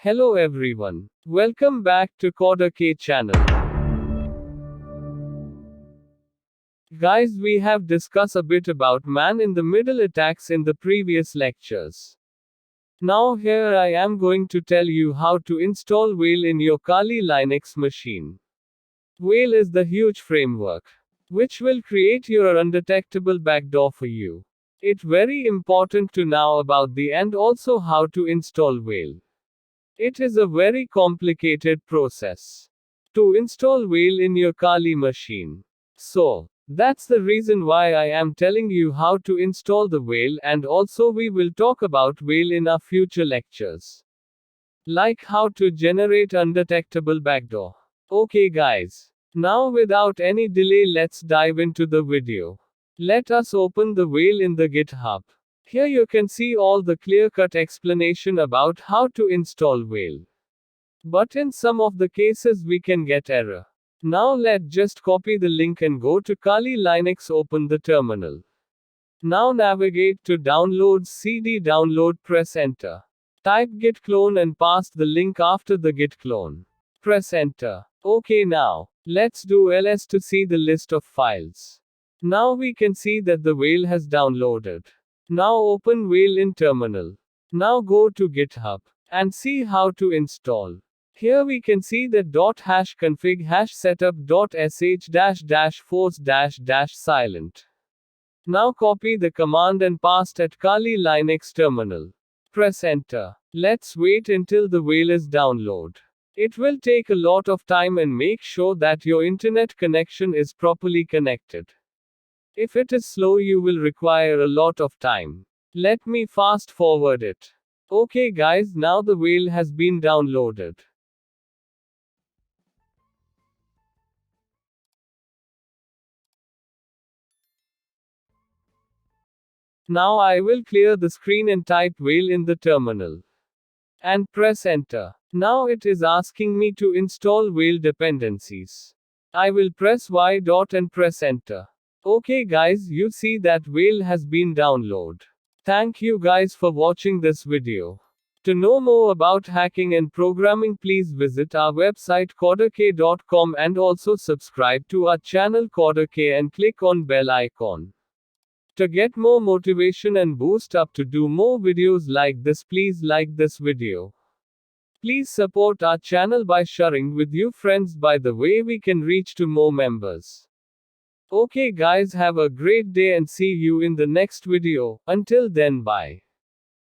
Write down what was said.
Hello everyone. Welcome back to Coder channel. Guys, we have discussed a bit about man-in-the-middle attacks in the previous lectures. Now here I am going to tell you how to install Veil in your Kali Linux machine. Veil is the huge framework, which will create your undetectable backdoor for you. It's very important to know about the and also how to install Veil. It is a very complicated process to install Veil in your Kali machine. So, that's the reason why I am telling you how to install the Veil, and also we will talk about Veil in our future lectures. Like how to generate undetectable backdoor. Okay guys. Now without any delay, let's dive into the video. Let us open the Veil in the GitHub. Here you can see all the clear-cut explanation about how to install Veil. But in some of the cases we can get error. Now let's just copy the link and go to Kali Linux, open the terminal. Now navigate to Downloads, CD download, press enter. Type git clone and paste the link after the git clone. Press enter. Okay, now let's do ls to see the list of files. Now we can see that the Veil has downloaded. Now open Veil in terminal. Now go to GitHub and see how to install. Here we can see that .config setup.sh force silent. Now copy the command and paste at Kali Linux terminal. Press enter. Let's wait until the Veil is download. It will take a lot of time, and make sure that your internet connection is properly connected. If it is slow, you will require a lot of time. Let me fast forward it. Okay guys, now the Veil has been downloaded. Now I will clear the screen and type Veil in the terminal. And press enter. Now it is asking me to install Veil dependencies. I will press Y and press enter. Okay guys, you see that Veil has been downloaded. Thank you guys for watching this video. To know more about hacking and programming, please visit our website coderk.com and also subscribe to our channel Coderk and click on bell icon. To get more motivation and boost up to do more videos like this, please like this video. Please support our channel by sharing with your friends, by the way we can reach to more members. Okay guys, have a great day and see you in the next video. Until then, bye.